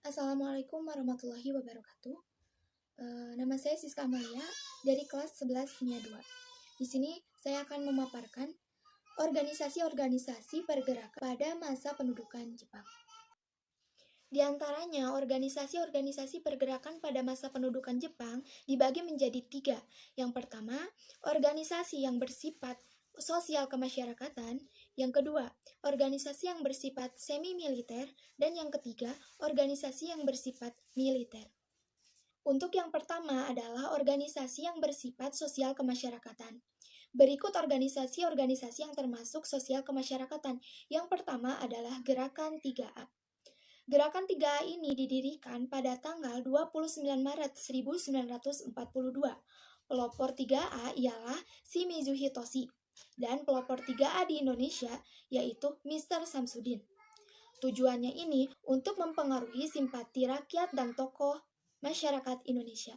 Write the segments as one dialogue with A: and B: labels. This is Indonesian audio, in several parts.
A: Assalamualaikum warahmatullahi wabarakatuh. Nama saya Siska Amalia dari kelas 11 Kimia 2. Di sini saya akan memaparkan organisasi-organisasi pergerakan pada masa pendudukan Jepang. Di antaranya, organisasi-organisasi pergerakan pada masa pendudukan Jepang dibagi menjadi 3. Yang pertama, organisasi yang bersifat sosial kemasyarakatan. Yang kedua, organisasi yang bersifat semi-militer. Dan yang ketiga, organisasi yang bersifat militer. Untuk yang pertama adalah organisasi yang bersifat sosial kemasyarakatan. Berikut organisasi-organisasi yang termasuk sosial kemasyarakatan. Yang pertama adalah Gerakan 3A. Gerakan 3A ini didirikan pada tanggal 29 Maret 1942. Pelopor 3A ialah Shimizu Hitoshi, dan pelopor 3A di Indonesia yaitu Mr. Samsudin. Tujuannya ini untuk mempengaruhi simpati rakyat dan tokoh masyarakat Indonesia.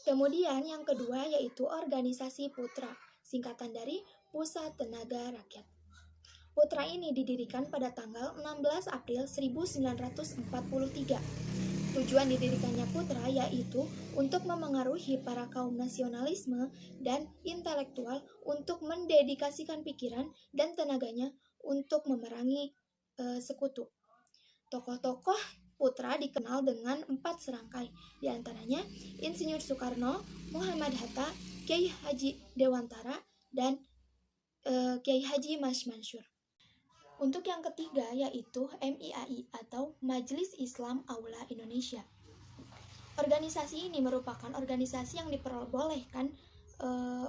A: Kemudian yang kedua yaitu organisasi Putra, singkatan dari Pusat Tenaga Rakyat. Putra ini didirikan pada tanggal 16 April 1943. Tujuan didirikannya Putra yaitu untuk memengaruhi para kaum nasionalisme dan intelektual untuk mendedikasikan pikiran dan tenaganya untuk memerangi sekutu. Tokoh-tokoh Putra dikenal dengan 4 serangkai, diantaranya Insinyur Soekarno, Muhammad Hatta, Kiai Haji Dewantara, dan Kiai Haji Mas Mansur. Untuk yang ketiga yaitu MIAI atau Majelis Islam Aula Indonesia. Organisasi ini merupakan organisasi yang diperbolehkan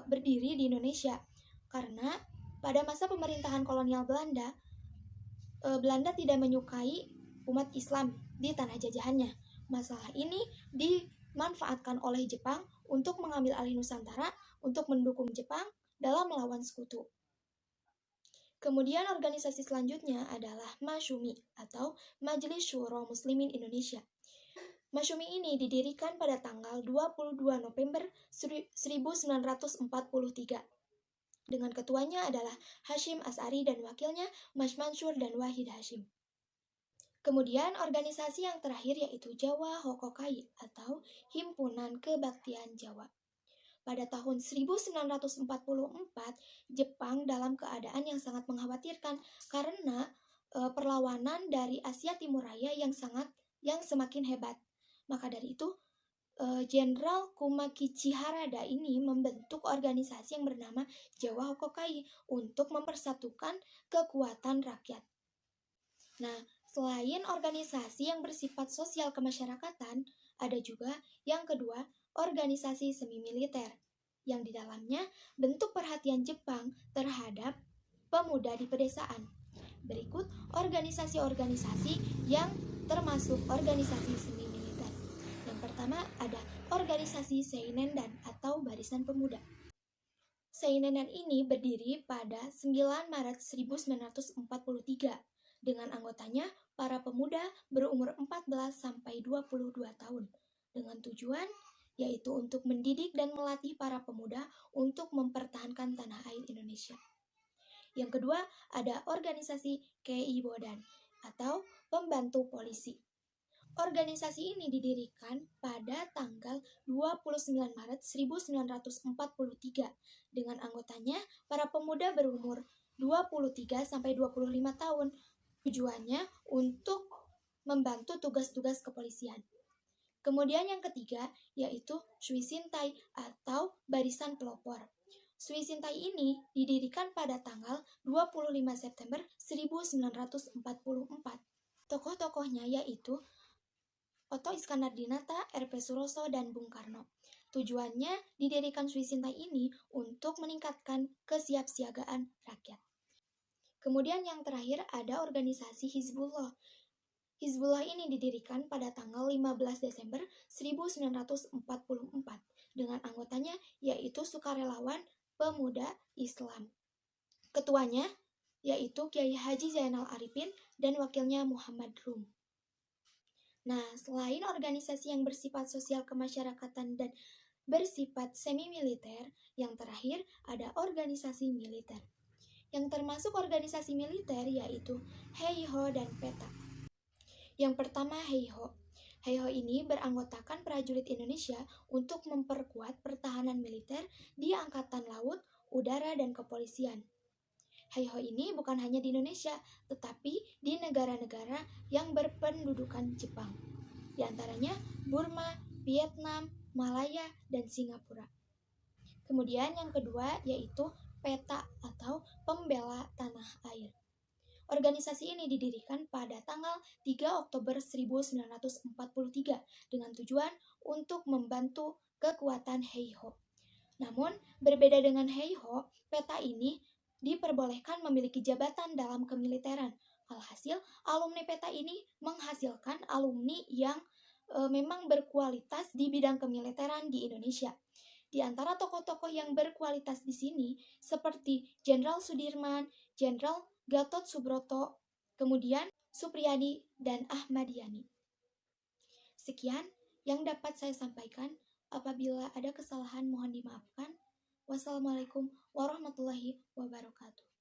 A: berdiri di Indonesia karena pada masa pemerintahan kolonial Belanda, Belanda tidak menyukai umat Islam di tanah jajahannya. Masalah ini dimanfaatkan oleh Jepang untuk mengambil alih Nusantara untuk mendukung Jepang dalam melawan sekutu. Kemudian organisasi selanjutnya adalah Masyumi atau Majelis Syuro Muslimin Indonesia. Masyumi ini didirikan pada tanggal 22 November 1943. Dengan ketuanya adalah Hashim As'ari dan wakilnya Mas Mansur dan Wahid Hashim. Kemudian organisasi yang terakhir yaitu Jawa Hokokai atau Himpunan Kebaktian Jawa. Pada tahun 1944, Jepang dalam keadaan yang sangat mengkhawatirkan karena perlawanan dari Asia Timur Raya yang semakin hebat. Maka dari itu, Jenderal Kumakichi Harada ini membentuk organisasi yang bernama Jawa Hokokai untuk mempersatukan kekuatan rakyat. Nah, selain organisasi yang bersifat sosial kemasyarakatan, ada juga yang kedua, organisasi semi-militer, yang di dalamnya bentuk perhatian Jepang terhadap pemuda di pedesaan. Berikut organisasi-organisasi yang termasuk organisasi semi-militer. Yang pertama ada organisasi Seinendan atau Barisan Pemuda. Seinendan ini berdiri pada 9 Maret 1943 dengan anggotanya para pemuda berumur 14 sampai 22 tahun dengan tujuan yaitu untuk mendidik dan melatih para pemuda untuk mempertahankan tanah air Indonesia. Yang kedua, ada organisasi KI Bodan atau Pembantu Polisi. Organisasi ini didirikan pada tanggal 29 Maret 1943 dengan anggotanya para pemuda berumur 23 sampai 25 tahun. Tujuannya untuk membantu tugas-tugas kepolisian. Kemudian yang ketiga yaitu Suisintai atau Barisan Pelopor. Suisintai ini didirikan pada tanggal 25 September 1944. Tokoh-tokohnya yaitu Oto Iskandar-Dinata, R.P. Suroso, dan Bung Karno. Tujuannya didirikan Suisintai ini untuk meningkatkan kesiapsiagaan rakyat. Kemudian yang terakhir ada organisasi Hizbullah. Hizbullah ini didirikan pada tanggal 15 Desember 1944 dengan anggotanya yaitu sukarelawan pemuda Islam. Ketuanya yaitu Kiai Haji Zainal Arifin dan wakilnya Muhammad Rum. Nah, selain organisasi yang bersifat sosial kemasyarakatan dan bersifat semi-militer, yang terakhir ada organisasi militer. Yang termasuk organisasi militer yaitu Heiho dan Peta. Yang pertama, Heiho. Heiho ini beranggotakan prajurit Indonesia untuk memperkuat pertahanan militer di Angkatan Laut, Udara, dan Kepolisian. Heiho ini bukan hanya di Indonesia, tetapi di negara-negara yang berpendudukan Jepang, di antaranya Burma, Vietnam, Malaya, dan Singapura. Kemudian yang kedua yaitu PETA atau Pembela Tanah Air. Organisasi ini didirikan pada tanggal 3 Oktober 1943 dengan tujuan untuk membantu kekuatan Heiho. Namun, berbeda dengan Heiho, PETA ini diperbolehkan memiliki jabatan dalam kemiliteran. Alhasil, alumni PETA ini menghasilkan alumni yang memang berkualitas di bidang kemiliteran di Indonesia. Di antara tokoh-tokoh yang berkualitas di sini seperti Jenderal Sudirman, Jenderal Gatot Subroto, kemudian Supriyadi, dan Ahmad Yani. Sekian yang dapat saya sampaikan. Apabila ada kesalahan mohon dimaafkan. Wassalamualaikum warahmatullahi wabarakatuh.